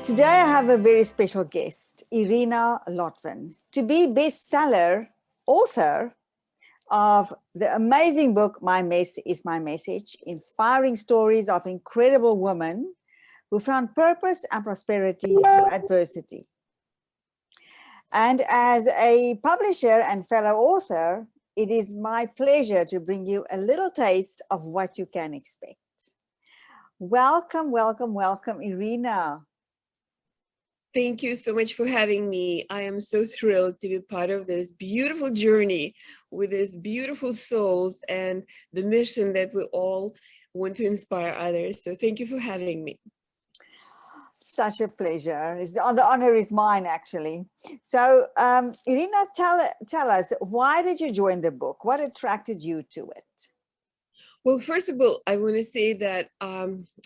Today I have a very special guest, Irina Lotvin, to be bestseller author of the amazing book, My Mess is My Message, inspiring stories of incredible women who found purpose and prosperity through adversity. And as a publisher and fellow author, it is my pleasure to bring you a little taste of what you can expect. Welcome, welcome, welcome, Irina. Thank you so much for having me. I am so thrilled to be part of this beautiful journey with these beautiful souls and the mission that we all want to inspire others. So thank you for having me. Such a pleasure. The honor is mine, actually. So, Irina, tell us, why did you join the book? What attracted you to it? Well, first of all, I want to say that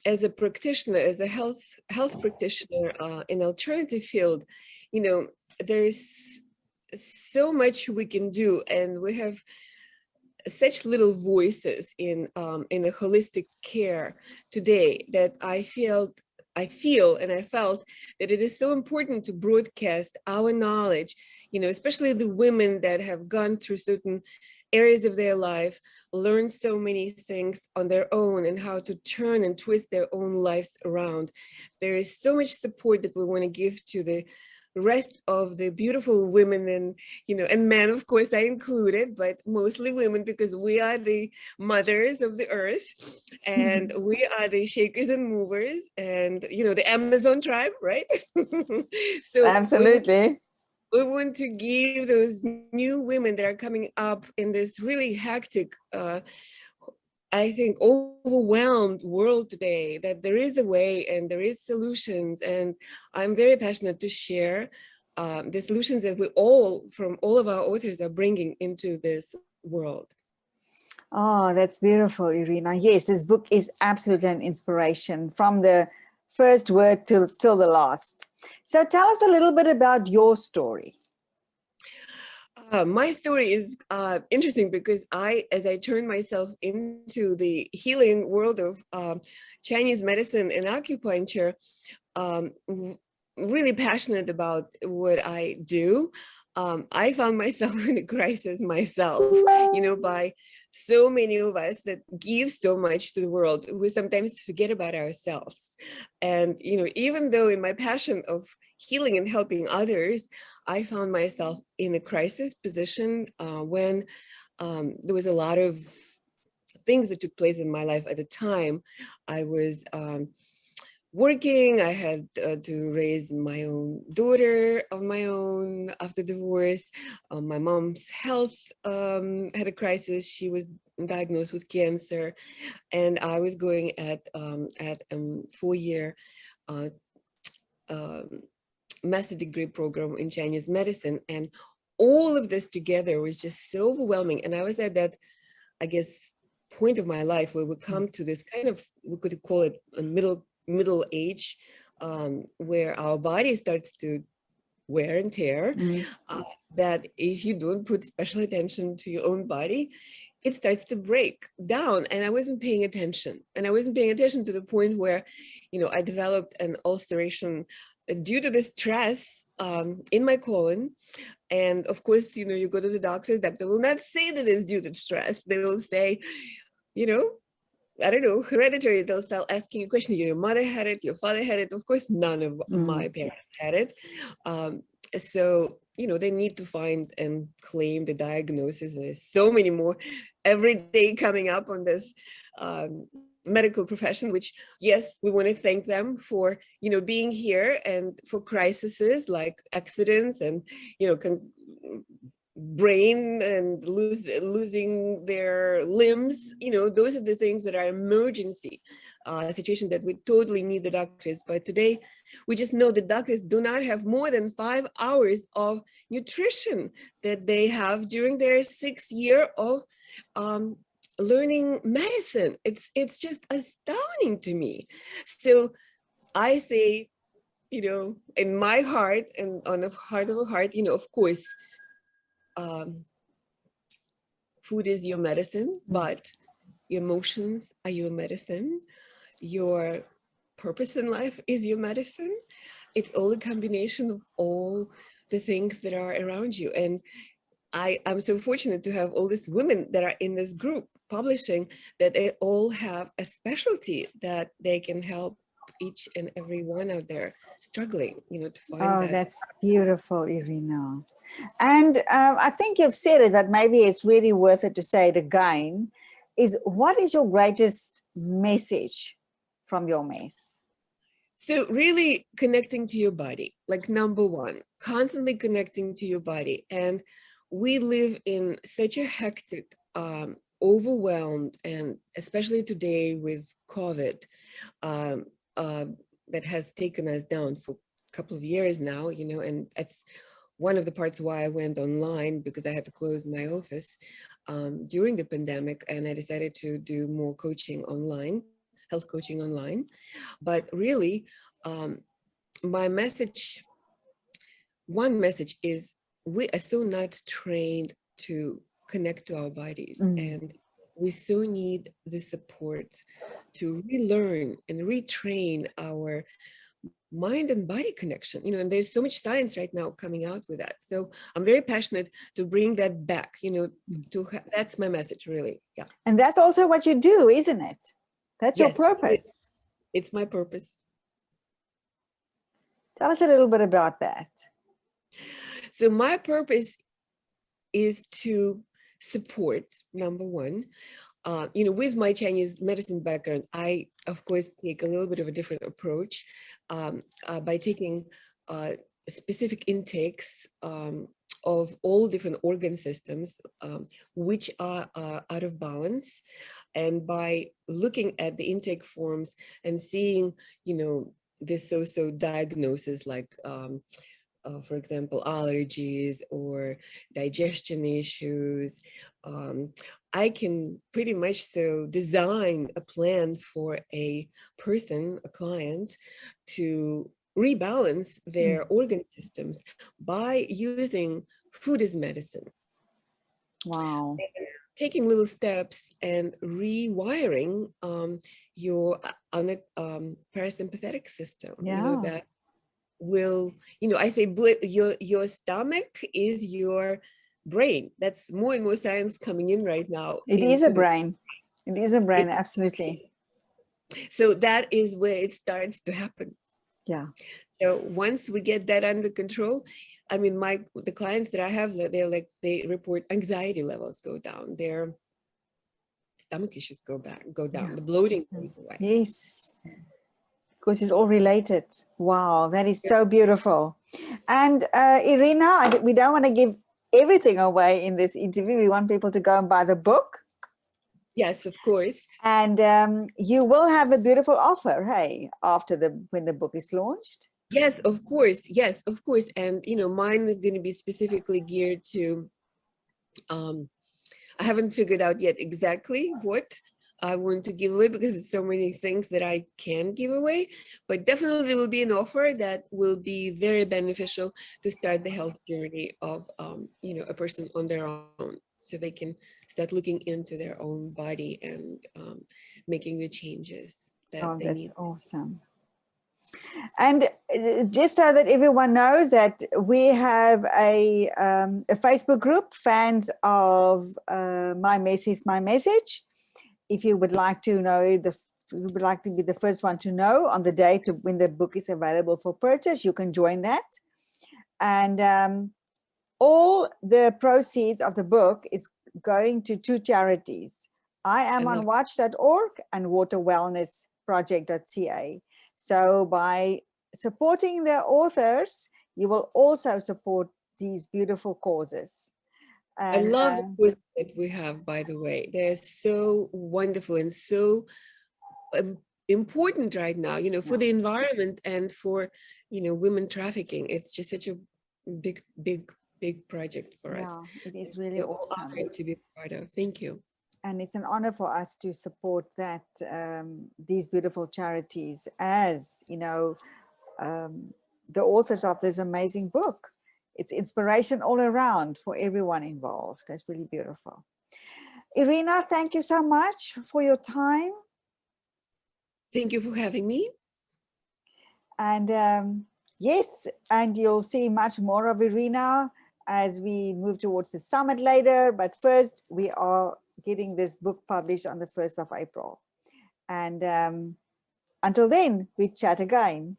as a practitioner, as a health practitioner in alternative field, you know, there's so much we can do, and we have such little voices in a holistic care today that I feel and I felt that it is so important to broadcast our knowledge, you know, especially the women that have gone through certain areas of their life, learn so many things on their own and how to turn and twist their own lives around. There is so much support that we want to give to the rest of the beautiful women and, you know, and men, of course, I included, but mostly women, because we are the mothers of the earth and we are the shakers and movers and, you know, the Amazon tribe, right? So absolutely. We want to give those new women that are coming up in this really hectic, I think, overwhelmed world today, that there is a way and there is solutions. And I'm very passionate to share the solutions that we all, from all of our authors, are bringing into this world. Oh, that's beautiful, Irina. Yes, this book is absolutely an inspiration from the first word till the last. So tell us a little bit about your story. My story is interesting because as I turned myself into the healing world of Chinese medicine and acupuncture, really passionate about what I do. I found myself in a crisis myself, you know, by so many of us that give so much to the world, we sometimes forget about ourselves. And, you know, even though in my passion of healing and helping others, I found myself in a crisis position when there was a lot of things that took place in my life at the time. I was working, I had to raise my own daughter on my own after divorce. My mom's health had a crisis. She was diagnosed with cancer, and I was going at a 4-year master degree program in Chinese medicine. And all of this together was just so overwhelming. And I was at that, I guess, point of my life where we come to this kind of, we could call it a middle age, where our body starts to wear and tear, that if you don't put special attention to your own body, it starts to break down. And I wasn't paying attention. And I wasn't paying attention to the point where, you know, I developed an ulceration due to the stress in my colon. And of course, you know, you go to the doctor will not say that it's due to stress. They will say, you know, I don't know, hereditary. They'll start asking you questions. Your mother had it, your father had it. Of course, none of my parents had it. So, you know, they need to find and claim the diagnosis. And there's so many more every day coming up on this medical profession, which, yes, we want to thank them for, you know, being here, and for crises like accidents and, you know, brain and losing their limbs. You know, those are the things that are emergency situation that we totally need the doctors. But today we just know the doctors do not have more than 5 hours of nutrition that they have during their 6th year of learning medicine. It's just astounding to me. So I say, you know, in my heart and on the heart of a heart, you know, of course, food is your medicine, but your emotions are your medicine. Your purpose in life is your medicine. It's all a combination of all the things that are around you. And I'm so fortunate to have all these women that are in this group publishing, that they all have a specialty that they can help each and every one out there struggling, to find Oh, that. that's beautiful, Irina. And I think you've said it, but maybe it's really worth it to say it again, is what is your greatest message from your mess? So really connecting to your body, like number one, constantly connecting to your body. And we live in such a hectic, overwhelmed, and especially today with COVID, um, that has taken us down for a couple of years now, and that's one of the parts why I went online, because I had to close my office during the pandemic, and I decided to do more coaching online, health coaching online. But really, my message, one message is, we are so not trained to connect to our bodies, and we so need the support to relearn and retrain our mind and body connection, and there's so much science right now coming out with that. So I'm very passionate to bring that back, that's my message, really. Yeah. And that's also what you do, isn't it? That's your Yes, purpose. it's my purpose. Tell us a little bit about that. So my purpose is to support, number one, with my Chinese medicine background, I, of course, take a little bit of a different approach by taking specific intakes of all different organ systems, which are out of balance. And by looking at the intake forms and seeing, the so-so diagnosis, like for example, allergies or digestion issues, I can pretty much so design a plan for a person, a client, to rebalance their organ systems by using food as medicine. Wow. Taking little steps and rewiring your parasympathetic system, that will, I say, your stomach is your brain. That's more and more science coming in right now. It is a brain. It is a brain, absolutely. So that is where it starts to happen. Yeah. So once we get that under control, I mean, the clients that I have, they report anxiety levels go down, their stomach issues go down, the bloating goes away. Yes. Because it's all related. Wow, that is so beautiful. And Irina, we don't want to give everything away in this interview. We want people to go and buy the book. Yes, of course. And you will have a beautiful offer, hey, when the book is launched. Yes, of course. Yes, of course. And mine is going to be specifically geared to. I haven't figured out yet exactly what I want to give away, because there's so many things that I can give away, but definitely there will be an offer that will be very beneficial to start the health journey of, a person on their own, so they can start looking into their own body and making the changes that they need. That's awesome. And just so that everyone knows that we have a Facebook group, fans of My Mess is My Message. If you would like to know, you would like to be the first one to know on the day when the book is available for purchase, you can join that. And all the proceeds of the book is going to two charities. I am on watch.org and waterwellnessproject.ca. So by supporting the authors, you will also support these beautiful causes. And I love the quizzes that we have, by the way. They're so wonderful and so important right now, for the environment and for, women trafficking. It's just such a big project for us. Yeah, it is really awesome to be part of. Thank you. And it's an honor for us to support these beautiful charities, as the authors of this amazing book. It's inspiration all around for everyone involved. That's really beautiful. Irina, thank you so much for your time. Thank you for having me. And yes, and you'll see much more of Irina as we move towards the summit later. But first, we are getting this book published on the 1st of April. And until then, we chat again.